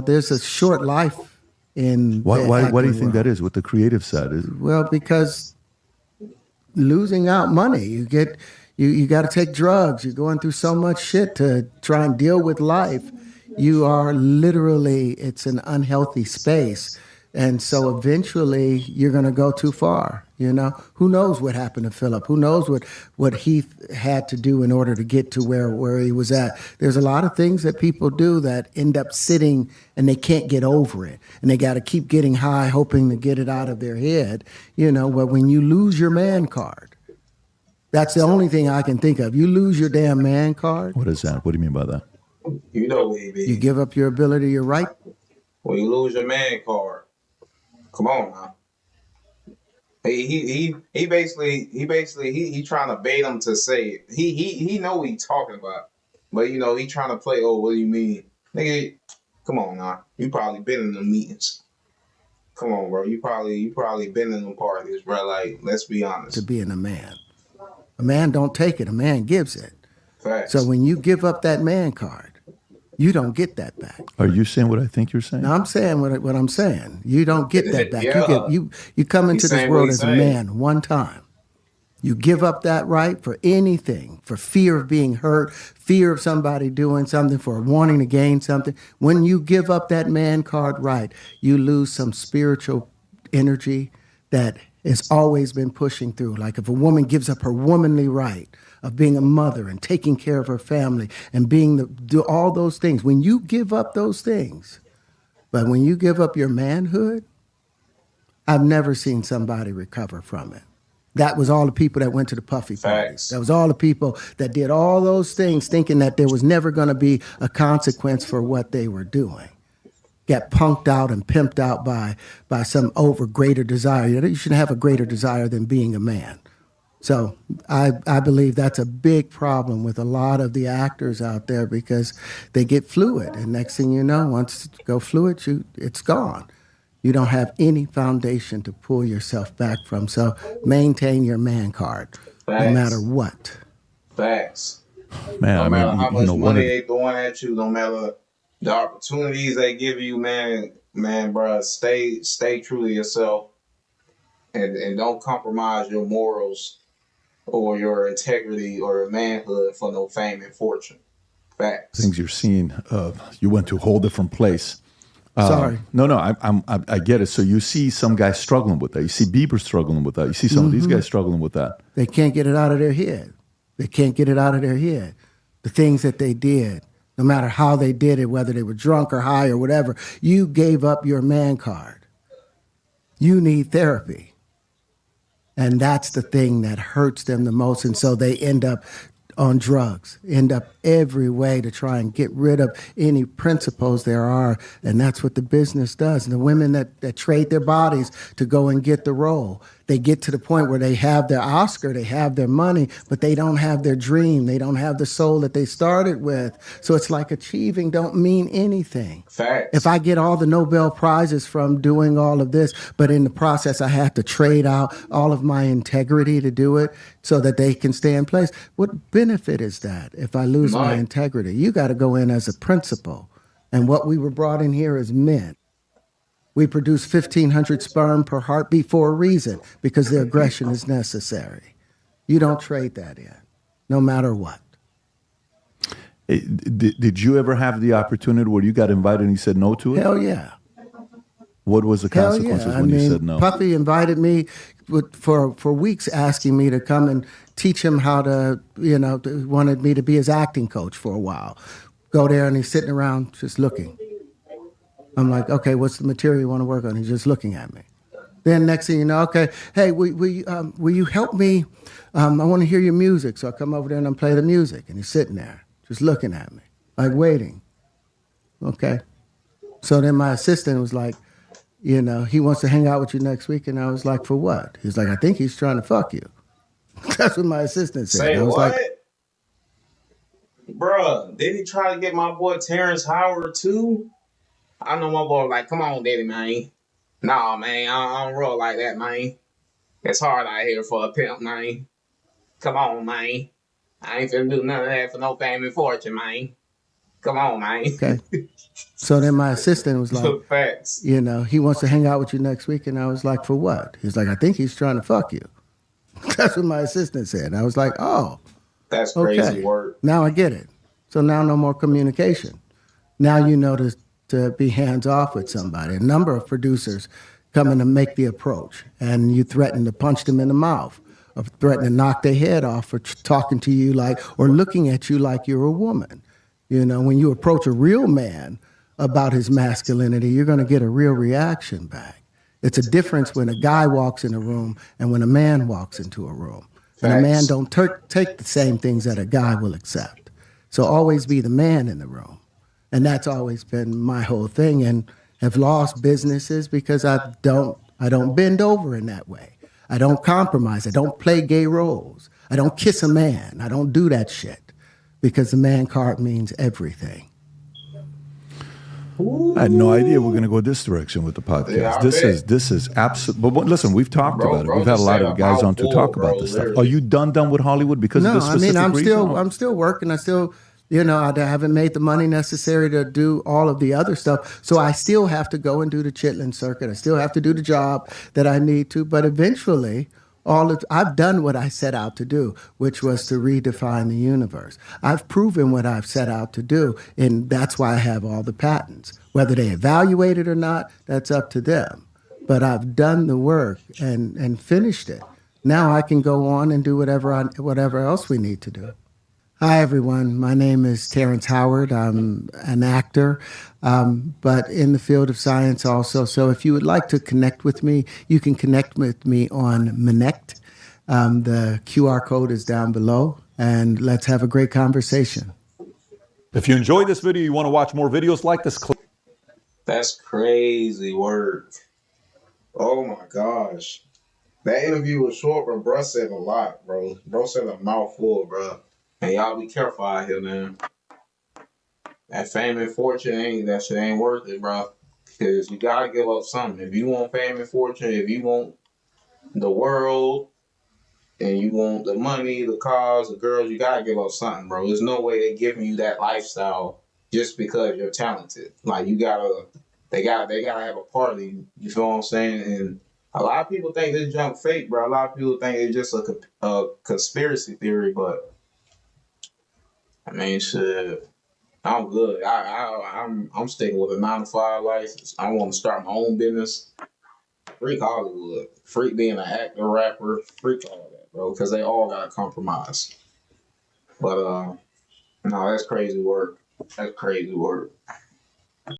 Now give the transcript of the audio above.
there's a short life in Why do you think that is with the creative side? Well, because losing out money, you got to take drugs. You're going through so much shit to try and deal with life. You are literally, it's an unhealthy space. And so eventually you're going to go too far. Who knows what happened to Philip? Who knows what he had to do in order to get to where he was at? There's a lot of things that people do that end up sitting and they can't get over it. And they got to keep getting high, hoping to get it out of their head. But when you lose your man card, that's the only thing I can think of. You lose your damn man card. What is that? What do you mean by that? Baby. You give up your ability, your right. When you lose your man card, come on now. He basically trying to bait him to say it. He know what he talking about, but he trying to play. Oh, what do you mean, nigga? Come on now. You probably been in them meetings. Come on, bro. You probably been in them parties, bro. Like, let's be honest. To being a man don't take it. A man gives it. Facts. So when you give up that man card, you don't get that back. Are you saying what I think you're saying? No, I'm saying what I'm saying. You don't get that back. Yeah. You come into this world as a man one time. You give up that right for anything, for fear of being hurt, fear of somebody doing something, for wanting to gain something. When you give up that man card right, you lose some spiritual energy that has always been pushing through. Like if a woman gives up her womanly right of being a mother and taking care of her family and do all those things, when you give up those things, but when you give up your manhood, I've never seen somebody recover from it. That was all the people that went to the puffy parties. Facts. That was all the people that did all those things thinking that there was never going to be a consequence for what they were doing. Got punked out and pimped out by some greater desire. You shouldn't have a greater desire than being a man. So I believe that's a big problem with a lot of the actors out there because they get fluid. And next thing you know, once you go fluid, it's gone. You don't have any foundation to pull yourself back from. So maintain your man card, no matter what. Facts. Man, no matter how much money they they throwing at you, no matter the opportunities they give you, man, bro, stay true to yourself and don't compromise your morals or your integrity or your manhood for no fame and fortune. Facts. Things you're seeing, you went to a whole different place. Sorry. No, I get it. So you see some guys struggling with that. You see Bieber struggling with that. You see some of these guys struggling with that. They can't get it out of their head. They can't get it out of their head. The things that they did, no matter how they did it, whether they were drunk or high or whatever, you gave up your man card. You need therapy. And that's the thing that hurts them the most. And so they end up on drugs, end up every way to try and get rid of any principles there are. And that's what the business does. And the women that trade their bodies to go and get the role, they get to the point where they have their Oscar, they have their money, but they don't have their dream. They don't have the soul that they started with. So it's like achieving don't mean anything. Facts. If I get all the Nobel Prizes from doing all of this, but in the process I have to trade out all of my integrity to do it so that they can stay in place, what benefit is that if I lose my integrity? You got to go in as a principal. And what we were brought in here as men. We produce 1,500 sperm per heartbeat for a reason, because the aggression is necessary. You don't trade that in, no matter what. Did you ever have the opportunity where you got invited and you said no to it? Hell yeah. What was the consequences when you said no? Puffy invited me for weeks, asking me to come and teach him how to, wanted me to be his acting coach for a while. Go there and he's sitting around just looking. I'm like, okay, what's the material you want to work on? He's just looking at me. Then next thing you know, okay, hey, will you help me? I want to hear your music. So I come over there and I play the music. And he's sitting there just looking at me, like waiting. Okay. So then my assistant was like, he wants to hang out with you next week. And I was like, for what? He's like, I think he's trying to fuck you. That's what my assistant said. Say I was what? like, bruh, did he try to get my boy Terrence Howards too? I know my boy like, come on, daddy, man. Nah, man, I don't roll like that, man. It's hard out here for a pimp, man. Come on, man. I ain't finna do none of that for no fame and fortune, man. Come on, man. okay. So then my assistant was like, Facts. you know, he wants to hang out with you next week. And I was like, for what? He's like, I think he's trying to fuck you. That's what my assistant said. And I was like, oh, That's crazy okay. work. Now I get it. So now no more communication. Now you know to be hands off with somebody. A number of producers come in to make the approach, and you threaten to punch them in the mouth, or threaten to knock their head off for talking to you like, or looking at you like you're a woman. You know, when you approach a real man about his masculinity, you're going to get a real reaction back. It's a difference when a guy walks in a room and when a man walks into a room. And a man Facts. don't take the same things that a guy will accept. So always be the man in the room. And that's always been my whole thing, and have lost businesses because I don't bend over in that way. I don't compromise. I don't play gay roles. I don't kiss a man. I don't do that shit because the man card means everything. I had no idea we're going to go this direction with the podcast. Yeah, I This bet. is absolute. But listen, we've talked Bro, about it. bro We've had a just lot said of a guys on to mouthful, talk bro, about this stuff. Are literally. you done with Hollywood because of No, this I mean specific reason? I'm still working. I still, you know, I haven't made the money necessary to do all of the other stuff. So I still have to go and do the chitlin circuit. I still have to do the job that I need to. But eventually, I've done what I set out to do, which was to redefine the universe. I've proven what I've set out to do, and that's why I have all the patents. Whether they evaluate it or not, that's up to them. But I've done the work and finished it. Now I can go on and do whatever else we need to do. Hi, everyone. My name is Terrence Howard. I'm an actor, but in the field of science also. So if you would like to connect with me, you can connect with me on Minect. The QR code is down below, and let's have a great conversation. If you enjoyed this video, you want to watch more videos like this, click. That's crazy work. Oh my gosh. That interview was short, but bro said a lot, bro. Bro said a mouthful, bro. And y'all be careful out here, man. That fame and fortune that shit ain't worth it, bro. Because you gotta give up something. If you want fame and fortune, if you want the world, and you want the money, the cars, the girls, you gotta give up something, bro. There's no way they're giving you that lifestyle just because you're talented. Like they gotta have a party. You feel what I'm saying? And a lot of people think this junk fake, bro. A lot of people think it's just a conspiracy theory, but I mean, shit. I'm good. I'm sticking with a 9 to 5 license. I want to start my own business. Freak Hollywood. Freak being an actor, rapper. Freak all that, bro. Because they all got to compromise. But no, that's crazy work. That's crazy work.